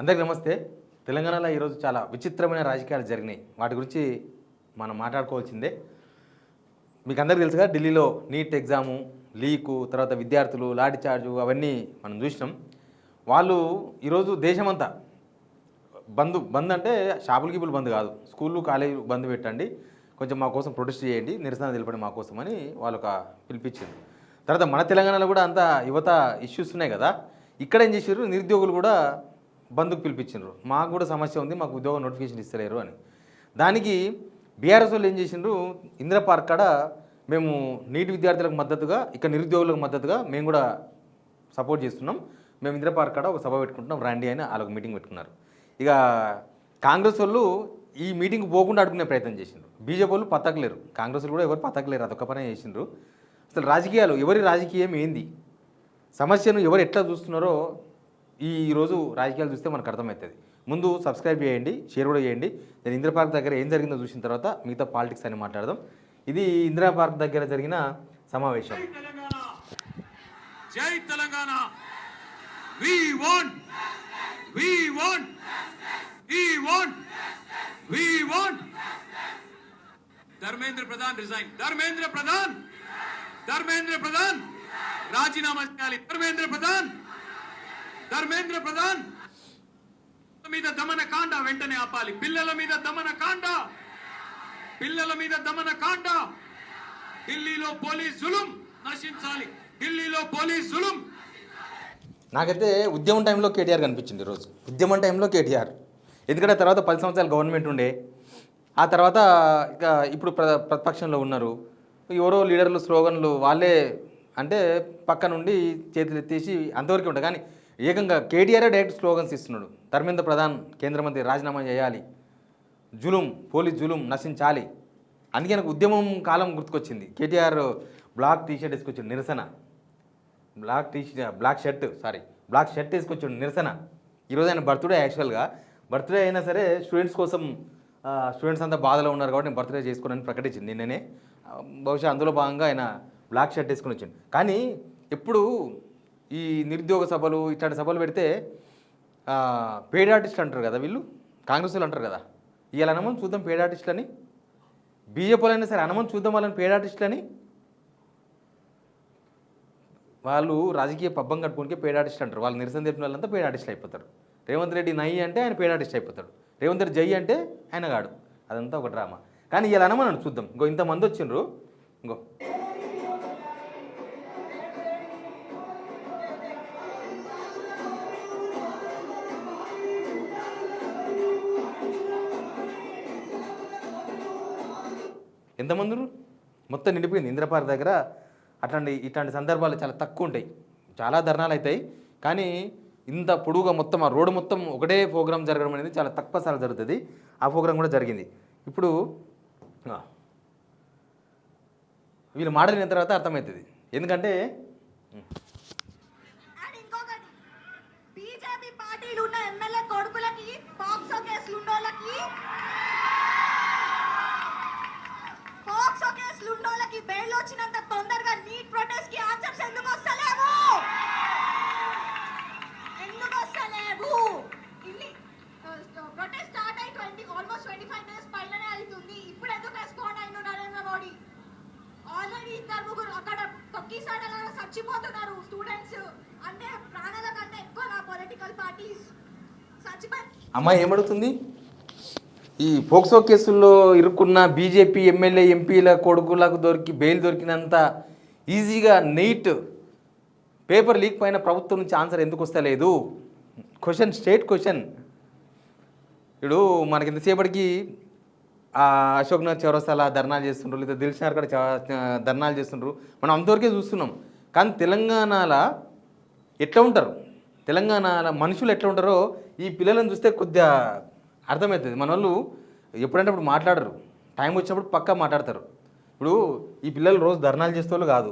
అందరికీ నమస్తే. తెలంగాణలో ఈరోజు చాలా విచిత్రమైన రాజకీయాలు జరిగినాయి. వాటి గురించి మనం మాట్లాడుకోవాల్సిందే. మీకు అందరికీ తెలుసుగా, ఢిల్లీలో నీట్ ఎగ్జాము లీకు, తర్వాత విద్యార్థులు లాఠీ చార్జు అవన్నీ మనం చూసినాం. వాళ్ళు ఈరోజు దేశమంతా బంద్ అంటే షాపులు గీపులు బంద్ కాదు, స్కూళ్ళు కాలేజీలు బంద్ పెట్టండి, కొంచెం మా కోసం ప్రొటెస్ట్ చేయండి, నిరసన తెలపండి మా కోసం అని వాళ్ళు ఒక పిలిపించారు. తర్వాత మన తెలంగాణలో కూడా అంతా యువత ఇష్యూస్ ఉన్నాయి కదా, ఇక్కడ ఏం చేసారు, నిరుద్యోగులు కూడా బంద్కు పిలిపించారు. మాకు కూడా సమస్య ఉంది, మాకు ఉద్యోగ నోటిఫికేషన్ ఇస్తలేరు అని. దానికి బీఆర్ఎస్ వాళ్ళు ఏం చేసిండ్రు, ఇందిరా పార్క్ కాడ మేము నీటి విద్యార్థులకు మద్దతుగా, ఇక్కడ నిరుద్యోగులకు మద్దతుగా మేము కూడా సపోర్ట్ చేస్తున్నాం, మేము ఇందిరా పార్క్ కాడ ఒక సభ పెట్టుకుంటున్నాం రండి అని వాళ్ళొక మీటింగ్ పెట్టుకున్నారు. ఇక కాంగ్రెస్ వాళ్ళు ఈ మీటింగ్ పోకుండా అడుగునే ప్రయత్నం చేసిండ్రు. బీజేపీ వాళ్ళు పత్తకలేరు, కాంగ్రెస్ కూడా ఎవరు పత్తకలేరు, అదొక పనే చేసిండ్రు. అసలు రాజకీయాలు ఎవరి రాజకీయం ఏంది, సమస్యను ఎవరు ఎట్లా చూస్తున్నారో ఈరోజు రాజకీయాలు చూస్తే మనకు అర్థమవుతుంది. ముందు సబ్స్క్రైబ్ చేయండి, షేర్ కూడా చేయండి. నేను ఇందిరా పార్క్ దగ్గర ఏం జరిగిందో చూసిన తర్వాత మిగతా పాలిటిక్స్ అని మాట్లాడదాం. ఇది ఇందిరా పార్క్ దగ్గర జరిగిన సమావేశం. జై Telangana, we want Dharmendra Pradhan resign, Dharmendra Pradhan రాజీనామా చేయాలి, ధర్మేంద్ర ప్రధాన్ మీద దమన కాండ వెంటనే ఆపాలి, పిల్లల మీద దమన కాండ, ఢిల్లీలో పోలీస్ జులుం నశించాలి, ఢిల్లీలో పోలీస్ జులుం. నాకైతే ఉద్యమం టైంలో కేటీఆర్ కనిపించింది ఈరోజు. ఉద్యమం టైంలో కేటీఆర్, ఎందుకంటే తర్వాత 10 సంవత్సరాలు గవర్నమెంట్ ఉండే, ఆ తర్వాత ఇక ఇప్పుడు ప్రతిపక్షంలో ఉన్నారు. ఎవరో లీడర్లు స్లోగన్లు వాళ్ళే అంటే పక్క నుండి చేతులు ఎత్తేసి అంతవరకు ఉంటాయి. కానీ ఏకంగా కేటీఆర్ డైరెక్ట్ స్లోగన్స్ ఇస్తున్నాడు. ధర్మేంద్ర ప్రధాన్ కేంద్ర మంత్రి రాజీనామా చేయాలి, పోలీస్ జులుం నశించాలి. అందుకే నాకు ఉద్యమం కాలం గుర్తుకొచ్చింది. కేటీఆర్ బ్లాక్ టీషర్ట్ వేసుకొచ్చాడు నిరసన, బ్లాక్ షర్ట్ వేసుకొచ్చాడు నిరసన. ఈరోజు ఆయన బర్త్డే, యాక్చువల్గా బర్త్డే అయినా సరే స్టూడెంట్స్ కోసం, స్టూడెంట్స్ అంతా బాధలో ఉన్నారు కాబట్టి నేను బర్త్డే చేసుకోనని ప్రకటించింది నిన్ననే. బహుశా అందులో భాగంగా ఆయన బ్లాక్ షర్ట్ వేసుకొని వచ్చాడు. కానీ ఎప్పుడు ఈ నిరుద్యోగ సభలు ఇట్లాంటి సభలు పెడితే పెయిడ్ ఆర్టిస్టులు అంటారు కదా, వీళ్ళు కాంగ్రెస్ వాళ్ళు అంటారు కదా, ఇవాళ అనమని చూద్దాం పెయిడ్ ఆర్టిస్టులని, బీజేపీ అయినా సరే అనమని చూద్దాం వాళ్ళని పెయిడ్ ఆర్టిస్టులని. వాళ్ళు రాజకీయ పబ్బం కట్టుకోనికే పెయిడ్ ఆర్టిస్ట్ అంటారు. వాళ్ళు నిరసన తెలిపిన వాళ్ళంతా పెయిడ్ ఆర్టిస్టులు అయిపోతారు. రేవంత్ రెడ్డి నై అంటే ఆయన పెయిడ్ ఆర్టిస్ట్ అయిపోతాడు, రేవంత్ రెడ్డి జై అంటే ఆయన గాడు. అదంతా ఒక డ్రామా. కానీ ఇలా అనమని చూద్దాం. ఇంకో ఇంతమంది వచ్చిండ్రు, ఇంకో ఎంతమంది మొత్తం నిండిపోయింది ఇందిరా పార్క్ దగ్గర. ఇట్లాంటి సందర్భాలు చాలా తక్కువ ఉంటాయి, చాలా ధర్నాలు అవుతాయి. కానీ ఇంత పొడుగుగా మొత్తం ఆ రోడ్డు మొత్తం ఒకటే ప్రోగ్రాం జరగడం అనేది చాలా తక్కువ సార్లు జరుగుతుంది. ఆ ప్రోగ్రాం కూడా జరిగింది. ఇప్పుడు వీళ్ళు మాట్లాడిన తర్వాత అర్థమవుతుంది. ఎందుకంటే బెయిల్ వచ్చినంత తొందరగా నీట్ ప్రొటెస్ట్ కి ఆన్సర్స్ ఎందుకు వస్తలేవు? ప్రొటెస్ట్ స్టార్ట్ అయి ఆల్మోస్ట్ 25 డేస్ పైననే అవుతుంది. ఇప్పుడు ఎందుకు రెస్పాండ్ అయిన నరేంద్ర మోడీ? ఆల్రెడీ 2-3 అక్కడ తొక్కిసాడలా చచ్చిపోతున్నారు స్టూడెంట్స్. అంటే ప్రాణాల కంటే ఎక్కువ నా పొలిటికల్ పార్టీస్ చచ్చిపోయి. అమ్మాయి ఏమడుగుతుంది, ఈ పోక్సో కేసుల్లో ఇరుక్కున్న బీజేపీ ఎమ్మెల్యే ఎంపీల కొడుకులకు బెయిల్ దొరికినంత ఈజీగా నీట్ పేపర్ లీక్ పైన ప్రభుత్వం నుంచి ఆన్సర్ ఎందుకు వస్తలేదు? Question, straight question. ఇప్పుడు మనకి ఎంతసేపటికి అశోక్ నగర్ చౌరస్తాల ధర్నాలు చేస్తుండ్రు, లేదా దిల్షుక్ నగర్ ధర్నాలు చేస్తుండ్రు, మనం అంతవరకే చూస్తున్నాం. కానీ తెలంగాణలో ఎట్లా ఉంటారు, తెలంగాణలో మనుషులు ఎట్లా ఉంటారో ఈ పిల్లలను చూస్తే కొద్దిగా అర్థమవుతుంది. మన వాళ్ళు ఎప్పుడంటే అప్పుడు మాట్లాడరు, టైం వచ్చినప్పుడు పక్కా మాట్లాడతారు. ఇప్పుడు ఈ పిల్లలు రోజు ధర్నాలు చేసేవాళ్ళు కాదు,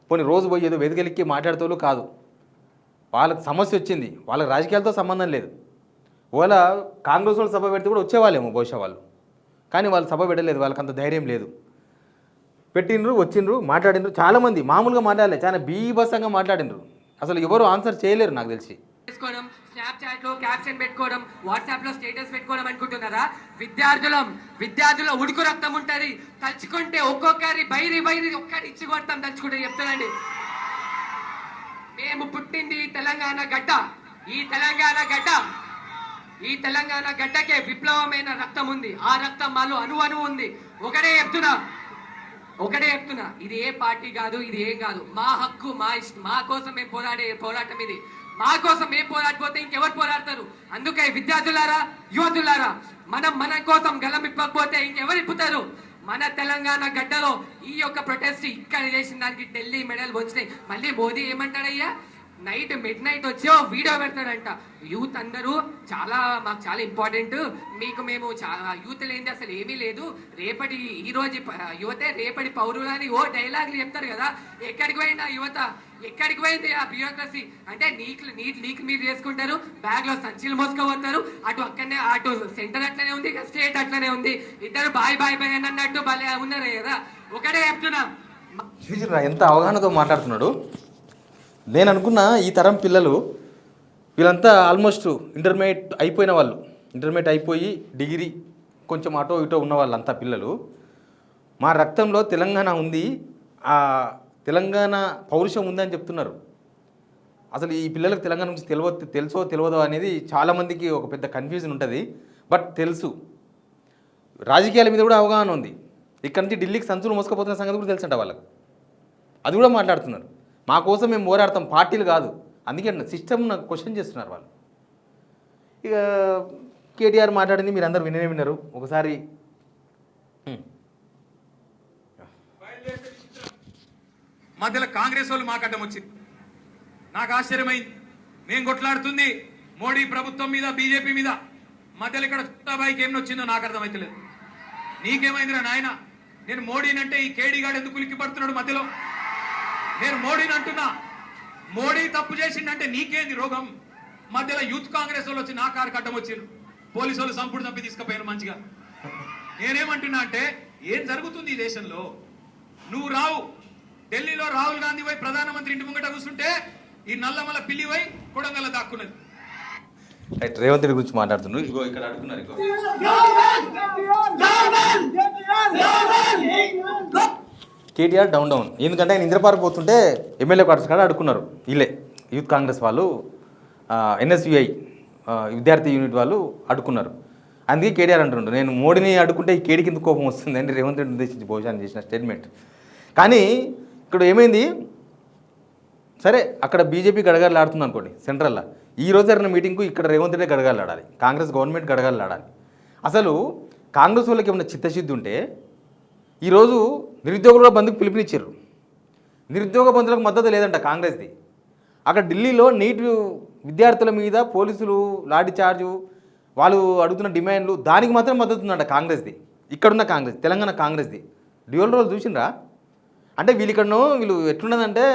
పోనీ రోజు పోయి ఏదో వెతికెలిక్కి మాట్లాడేవాళ్ళు కాదు. వాళ్ళకి సమస్య వచ్చింది, వాళ్ళకి రాజకీయాలతో సంబంధం లేదు. వాళ్ళ కాంగ్రెస్ వాళ్ళు సభ పెడితే కూడా వచ్చేవాళ్ళేమో బహుశా వాళ్ళు, కానీ వాళ్ళు సభ పెట్టలేదు, వాళ్ళకి అంత ధైర్యం లేదు. పెట్టిండ్రు, వచ్చిండ్రు, మాట్లాడినరు. చాలామంది మామూలుగా మాట్లాడలేదు, చాలా బీభత్సంగా మాట్లాడినరు. అసలు ఎవరు ఆన్సర్ చేయలేరు నాకు తెలిసి. స్నాప్చాట్ లో క్యాప్షన్ పెట్టుకోవడం, వాట్సాప్ లో స్టేటస్ పెట్టుకోవడం అనుకుంటున్నారా? విద్యార్థుల ఉడుకు రక్తం ఉంటది. తలుచుకుంటే ఒక్కొక్కరి బైరి ఒక్కరి ఇచ్చి కొడతాం తలుచుకుంటే చెప్తానండి. మేము పుట్టింది తెలంగాణ గడ్డ. ఈ తెలంగాణ గడ్డకే విప్లవమైన రక్తం ఉంది. ఆ రక్తం మాలో అణు ఉంది. ఒకటే చెప్తున్నా, ఇది ఏ పార్టీ కాదు, ఇది ఏం కాదు. మా హక్కు, మా ఇష్టం, మా కోసం మేము పోరాడే పోరాటం ఇది. మా కోసం మేము పోరాడిపోతే ఇంకెవరు పోరాడతారు? అందుకే విద్యార్థులారా, యువతులారా, మన కోసం గలం ఇప్పకపోతే ఇంకెవరు ఇప్పుతారు? మన తెలంగాణ గడ్డలో ఈ యొక్క ప్రొటెస్ట్ ఇక్కడ చేసిన దానికి ఢిల్లీ మెడల్ వచ్చినాయి. మళ్ళీ మోదీ ఏమంటాడయ్యా, మిడ్ నైట్ వచ్చి వీడియో పెడతాడంట. యూత్ అందరూ మాకు చాలా ఇంపార్టెంట్, మేము యూత్ లేనిది అసలు ఏమీ లేదు, ఈ రోజు యువతే రేపటి పౌరులని డైలాగులు చెప్తారు కదా. ఎక్కడికి పోయింది ఆ యువత? ఎక్కడికి పోయింది ఆ బ్యూరోక్రసీ? అంటే నీకు మీరు చేసుకుంటారు, బ్యాగ్ లో సంచులు మోసుకపోతారు. అటు సెంటర్ అట్లనే ఉంది, స్టేట్ అట్లనే ఉంది. ఇద్దరు బాయ్ అని అన్నట్టు భలే ఉన్నారు కదా. ఒకటే చెప్తున్నా, చూసిరా ఎంత అవగాహనతో మాట్లాడుతున్నాడు. నేను అనుకున్న ఈ తరం పిల్లలు వీళ్ళంతా ఆల్మోస్ట్ ఇంటర్మీడియట్ అయిపోయి డిగ్రీ కొంచెం అటో ఇటో ఉన్న వాళ్ళంతా పిల్లలు. మా రక్తంలో తెలంగాణ ఉంది, ఆ తెలంగాణ పౌరుషం ఉందని చెప్తున్నారు. అసలు ఈ పిల్లలకు తెలంగాణ నుంచి తెలుసో తెలియదో అనేది చాలామందికి ఒక పెద్ద కన్ఫ్యూజన్ ఉంటుంది. బట్ తెలుసు, రాజకీయాల మీద కూడా అవగాహన ఉంది. ఇక్కడ నుంచి ఢిల్లీకి సంచులు మోసుకపోతున్న సంగతి కూడా తెలుసంట వాళ్ళకు. అది కూడా మాట్లాడుతున్నారు. మా కోసం మేము పోరాడతాం, పార్టీలు కాదు. అందుకే సిస్టమ్ నాకు క్వశ్చన్ చేస్తున్నారు వాళ్ళు. ఇక కేటీఆర్ మాట్లాడింది మీరు అందరు విన్నారు ఒకసారి. మధ్యలో కాంగ్రెస్ వాళ్ళు మాకు అడ్డం వచ్చింది. నాకు ఆశ్చర్యమైంది. మేము కొట్లాడుతుంది మోడీ ప్రభుత్వం మీద, బీజేపీ మీద. మధ్యలో ఇక్కడ చుట్టాబాయికి ఏం వచ్చిందో నాకు అర్థమైతలేదు. నీకేమైందిరా నాయన? నేను మోడీనంటే ఈ కేడీగాడు ఎందుకు ఉలిక్కి పడుతున్నాడు మధ్యలో? నేను మోడీని అంటున్నా. మోడీ తప్పు చేసిండంటే నీకేంది రోగం? మధ్యలో యూత్ కాంగ్రెస్ వాళ్ళు వచ్చి నా కారు కట్టం వచ్చిండ్రు. పోలీసు వాళ్ళు సంపూర్ణ తప్పి తీసుకుపోయారు మంచిగా. నేనేమంటున్నా అంటే, ఏం జరుగుతుంది ఈ దేశంలో? నువ్వు రావు, ఢిల్లీలో రాహుల్ గాంధీ పోయి ప్రధానమంత్రి ఇంటి ముంగట కూర్చుంటే ఈ నల్లమల పిల్లి పోయి కొడంగల్ దాక్కున్నది. రేవంత్ రెడ్డి గురించి మాట్లాడుతున్నారు. ఇగో ఇక్కడ అడుగుతున్నారు. కేటీఆర్ డౌన్ ఎందుకంటే ఆయన ఇంద్రపార్క్ పోతుంటే ఎమ్మెల్యే క్వార్టర్స్ కాడ అడుక్కున్నారు వీళ్ళే, యూత్ కాంగ్రెస్ వాళ్ళు, ఎన్ఎస్యుఐ విద్యార్థి యూనిట్ వాళ్ళు అడుక్కున్నారు. అందుకే కేటీఆర్ అంటున్నాడు, నేను మోడీని అడుక్కుంటే ఈ కేడీ కింద కోపం వస్తుంది అని రేవంత్ రెడ్డి ఉద్దేశించి భోజనం చేసిన స్టేట్మెంట్. కానీ ఇక్కడ ఏమైంది, సరే అక్కడ బీజేపీ గడగడలాడుతుంది అనుకోండి సెంట్రల్లో. ఈ రోజు జరిగిన మీటింగ్కు ఇక్కడ రేవంత్ రెడ్డి గడగడలాడాలి, కాంగ్రెస్ గవర్నమెంట్ గడగడలాడాలి. అసలు కాంగ్రెస్ వాళ్ళకి ఏమైనా చిత్తశుద్ధి ఉంటే ఈరోజు నిరుద్యోగుల బంధుకు పిలుపునిచ్చారు. నిరుద్యోగ బంధులకు మద్దతు లేదంట కాంగ్రెస్ది. అక్కడ ఢిల్లీలో నీట్ విద్యార్థుల మీద పోలీసులు లాఠీ చార్జు, వాళ్ళు అడుగుతున్న డిమాండ్లు, దానికి మాత్రం మద్దతు ఉందంట కాంగ్రెస్ది. ఇక్కడున్న కాంగ్రెస్, తెలంగాణ కాంగ్రెస్ది డ్యూయల్ రోల్ చూసిండ్రా? అంటే వీళ్ళు ఎట్లున్నదంటే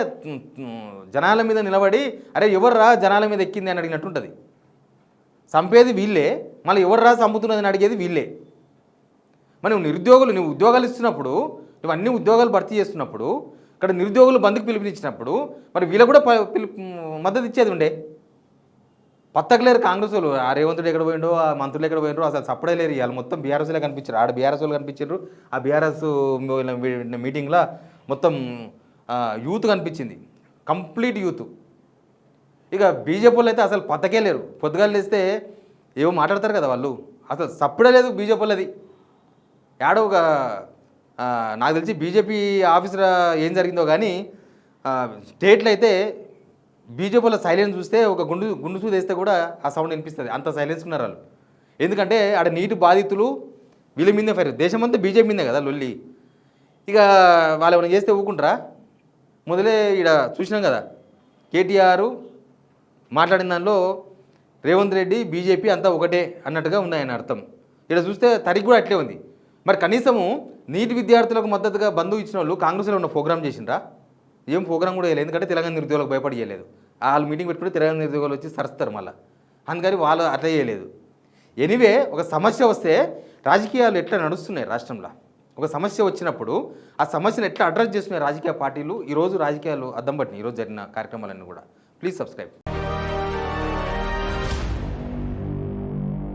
జనాల మీద నిలబడి అరే ఎవర్రా జనాల మీద ఎక్కింది అని అడిగినట్టుంటుంది. చంపేది వీళ్ళే, మళ్ళీ ఎవర్రా చంపుతున్నదని అడిగేది వీళ్ళే. మరి నువ్వు ఉద్యోగాలు ఇస్తున్నప్పుడు, నువ్వు అన్ని ఉద్యోగాలు భర్తీ చేస్తున్నప్పుడు, ఇక్కడ నిరుద్యోగులు బంధుకు పిలుపునిచ్చినప్పుడు మరి వీళ్ళకు కూడా మద్దతు ఇచ్చేది ఉండే. పత్తకలేరు కాంగ్రెస్ వాళ్ళు. ఆ రేవంతుడు ఎక్కడ పోయిండో, ఆ మంత్రులు ఎక్కడ పోయిండ్రో అసలు సప్పుడే లేరు. వాళ్ళు మొత్తం బీఆర్ఎస్లో కనిపించారు. ఆడ బీఆర్ఎస్ వాళ్ళు కనిపించారు. ఆ బీఆర్ఎస్ మీటింగ్లో మొత్తం యూత్ కనిపించింది, కంప్లీట్ యూత్. ఇక బీజేపీ వాళ్ళు అయితే అసలు పత్తకే లేరు. పొద్దుగాలు లేస్తే ఏవో మాట్లాడతారు కదా వాళ్ళు, అసలు సప్పుడే లేదు బీజేపీ వాళ్ళది. యాడో ఒక నాకు తెలిసి బీజేపీ ఆఫీసర్ ఏం జరిగిందో కానీ స్టేట్లో అయితే బీజేపీ వాళ్ళ సైలెన్స్ చూస్తే ఒక గుండు సూది వేస్తే కూడా ఆ సౌండ్ వినిపిస్తుంది. అంత సైలెన్స్ ఉన్నారు వాళ్ళు. ఎందుకంటే ఆడ నీటి బాధితులు వీళ్ళ మీదే ఫైర్, దేశమంతా బీజేపీ మీదే కదా లొల్లి. ఇక వాళ్ళు ఏమైనా చేస్తే ఊరుకుంటారా? మొదలే ఇక్కడ చూసినాం కదా, కేటీఆర్ మాట్లాడిన దానిలో రేవంత్ రెడ్డి బీజేపీ అంతా ఒకటే అన్నట్టుగా ఉంది ఆయన అర్థం. ఇక్కడ చూస్తే తరికి కూడా అట్లే ఉంది. మరి కనీసము నీటి విద్యార్థులకు మద్దతుగా బంధువు ఇచ్చిన వాళ్ళు కాంగ్రెస్లో ఉన్న ప్రోగ్రామ్ చేసిండ్రా? ఏం ప్రోగ్రామ్ కూడా వేయలేదు. ఎందుకంటే తెలంగాణ నిరుద్యోగులకు భయపడి చేయలేదు. వాళ్ళు మీటింగ్ పెట్టుకుంటే తెలంగాణ నిరుద్యోగులు వచ్చి సరుస్తారు మళ్ళీ, అందుకని వాళ్ళు అట్లా చేయలేదు. ఎనీవే, ఒక సమస్య వస్తే రాజకీయాలు ఎట్లా నడుస్తున్నాయి రాష్ట్రంలో, ఒక సమస్య వచ్చినప్పుడు ఆ సమస్యను ఎట్లా అడ్రస్ చేస్తున్నాయి రాజకీయ పార్టీలు, ఈరోజు రాజకీయాలు అద్దం పట్టినాయి ఈరోజు జరిగిన కార్యక్రమాలన్నీ కూడా. Please subscribe.